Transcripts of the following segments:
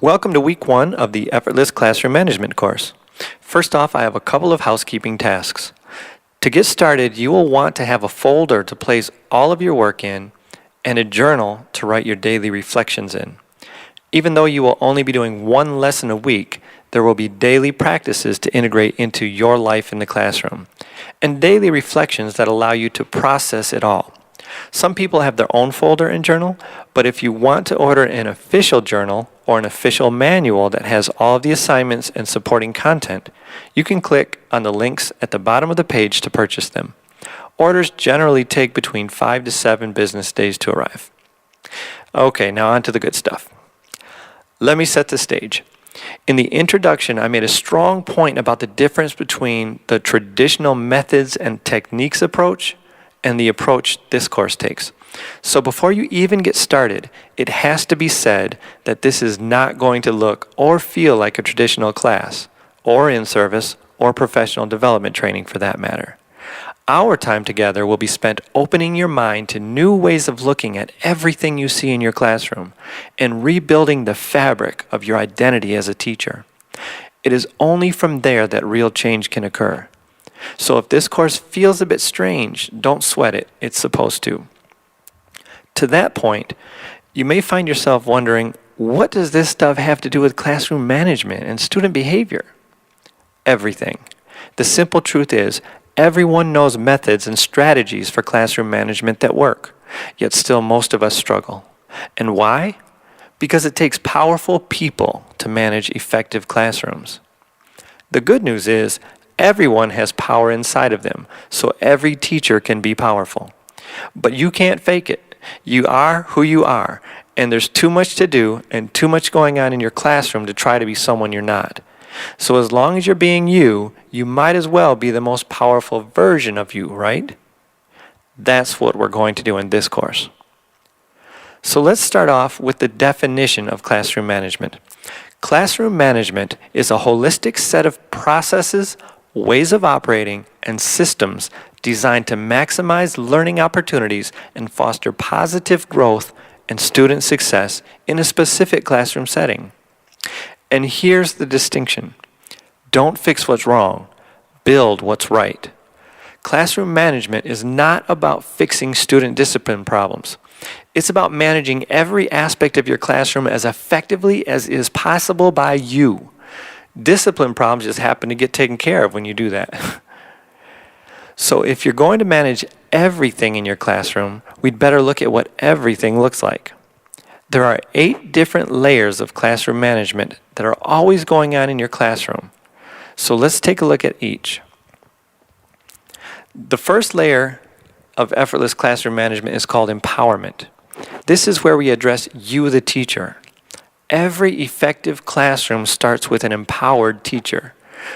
Welcome to week 1 of the Effortless Classroom Management course. First off, I have a couple of housekeeping tasks. To get started, you will want to have a folder to place all of your work in and a journal to write your daily reflections in. Even though you will only be doing one lesson a week, there will be daily practices to integrate into your life in the classroom, and daily reflections that allow you to process it all. Some people have their own folder and journal, but if you want to order an official journal or an official manual that has all of the assignments and supporting content, you can click on the links at the bottom of the page to purchase them. Orders generally take between 5 to 7 business days to arrive. Okay, now on to the good stuff. Let me set the stage. In the introduction, I made a strong point about the difference between the traditional methods and techniques approach and the approach this course takes. So before you even get started, it has to be said that this is not going to look or feel like a traditional class, or in-service, or professional development training for that matter. Our time together will be spent opening your mind to new ways of looking at everything you see in your classroom and rebuilding the fabric of your identity as a teacher. It is only from there that real change can occur. So if this course feels a bit strange, don't sweat it. It's supposed to. To that point, you may find yourself wondering, what does this stuff have to do with classroom management and student behavior? Everything. The simple truth is, everyone knows methods and strategies for classroom management that work, yet still most of us struggle. And why? Because it takes powerful people to manage effective classrooms. The good news is, everyone has power inside of them, so every teacher can be powerful. But you can't fake it. You are who you are, and there's too much to do and too much going on in your classroom to try to be someone you're not. So as long as you're being you, you might as well be the most powerful version of you, right? That's what we're going to do in this course. So let's start off with the definition of classroom management. Classroom management is a holistic set of processes, ways of operating, and systems designed to maximize learning opportunities and foster positive growth and student success in a specific classroom setting. And here's the distinction. Don't fix what's wrong, build what's right. Classroom management is not about fixing student discipline problems. It's about managing every aspect of your classroom as effectively as is possible by you. Discipline problems just happen to get taken care of when you do that. So if you're going to manage everything in your classroom, we'd better look at what everything looks like. There are 8 different layers of classroom management that are always going on in your classroom. So let's take a look at each. The first layer of effortless classroom management is called empowerment. This is where we address you, the teacher. Every effective classroom starts with an empowered teacher.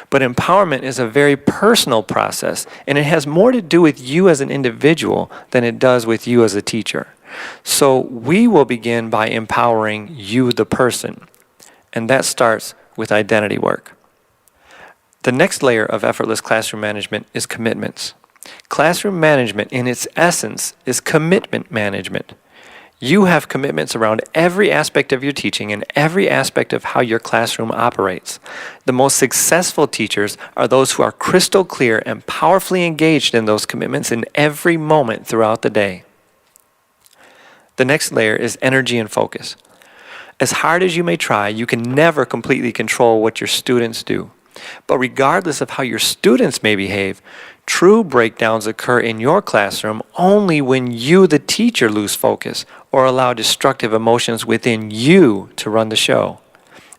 But empowerment is a very personal process, and it has more to do with you as an individual than it does with you as a teacher. So we will begin by empowering you, the person, and that starts with identity work. The next layer of effortless classroom management is commitments. Classroom management, in its essence, is commitment management. You have commitments around every aspect of your teaching and every aspect of how your classroom operates. The most successful teachers are those who are crystal clear and powerfully engaged in those commitments in every moment throughout the day. The next layer is energy and focus. As hard as you may try, you can never completely control what your students do. But regardless of how your students may behave, true breakdowns occur in your classroom only when you, the teacher, lose focus or allow destructive emotions within you to run the show.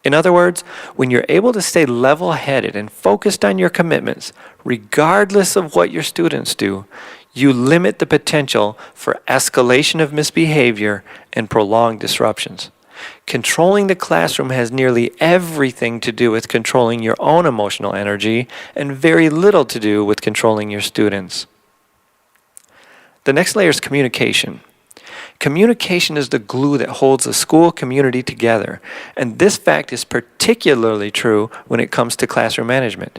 In other words, when you're able to stay level-headed and focused on your commitments, regardless of what your students do, you limit the potential for escalation of misbehavior and prolonged disruptions. Controlling the classroom has nearly everything to do with controlling your own emotional energy and very little to do with controlling your students. The next layer is communication. Communication is the glue that holds the school community together, and this fact is particularly true when it comes to classroom management.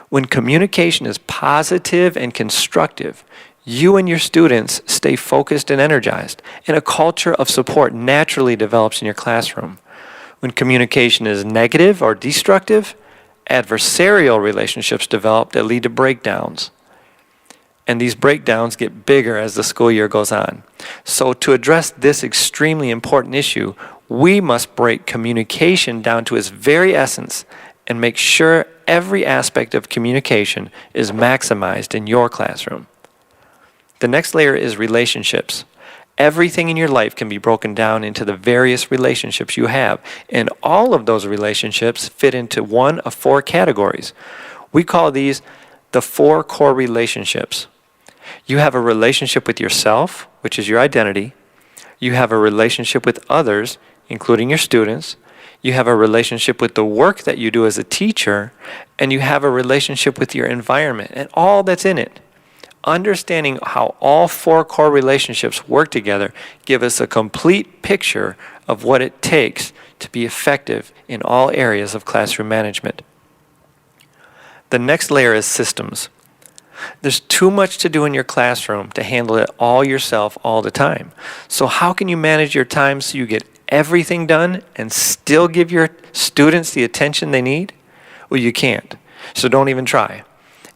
When communication is positive and constructive, you and your students stay focused and energized, and a culture of support naturally develops in your classroom. When communication is negative or destructive, adversarial relationships develop that lead to breakdowns. And these breakdowns get bigger as the school year goes on. So to address this extremely important issue, we must break communication down to its very essence and make sure every aspect of communication is maximized in your classroom. The next layer is relationships. Everything in your life can be broken down into the various relationships you have, and all of those relationships fit into one of 4 categories. We call these the 4 core relationships. You have a relationship with yourself, which is your identity. You have a relationship with others, including your students. You have a relationship with the work that you do as a teacher, and you have a relationship with your environment and all that's in it. Understanding how all 4 core relationships work together give us a complete picture of what it takes to be effective in all areas of classroom management. The next layer is systems. There's too much to do in your classroom to handle it all yourself all the time. So how can you manage your time so you get everything done and still give your students the attention they need? Well, you can't. So don't even try.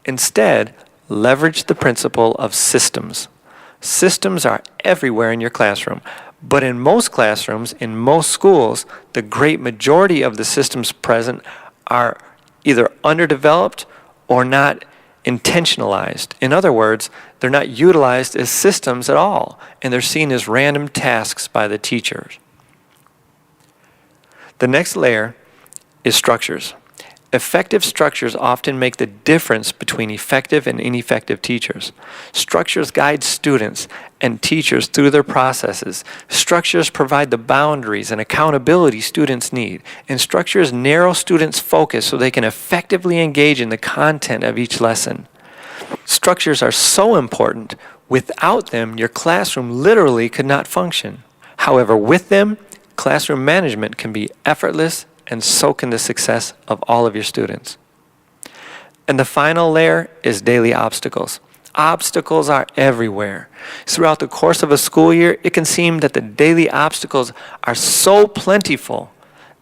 Instead, leverage the principle of systems. Systems are everywhere in your classroom, but in most classrooms, in most schools, the great majority of the systems present are either underdeveloped or not intentionalized. In other words, they're not utilized as systems at all, and they're seen as random tasks by the teachers. The next layer is structures. Effective structures often make the difference between effective and ineffective teachers. Structures guide students and teachers through their processes. Structures provide the boundaries and accountability students need. And structures narrow students' focus so they can effectively engage in the content of each lesson. Structures are so important. Without them, your classroom literally could not function. However, with them, classroom management can be effortless, and so can the success of all of your students. And the final layer is daily obstacles. Obstacles are everywhere. Throughout the course of a school year, it can seem that the daily obstacles are so plentiful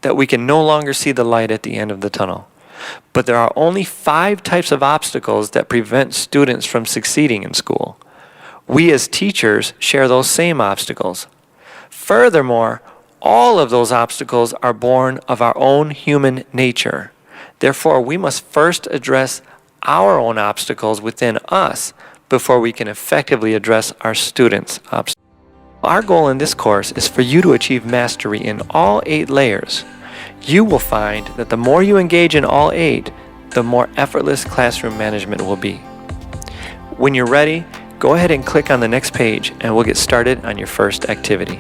that we can no longer see the light at the end of the tunnel. But there are only 5 types of obstacles that prevent students from succeeding in school. We as teachers share those same obstacles. Furthermore, all of those obstacles are born of our own human nature. Therefore, we must first address our own obstacles within us before we can effectively address our students' obstacles. Our goal in this course is for you to achieve mastery in all 8 layers. You will find that the more you engage in all 8, the more effortless classroom management will be. When you're ready, go ahead and click on the next page and we'll get started on your first activity.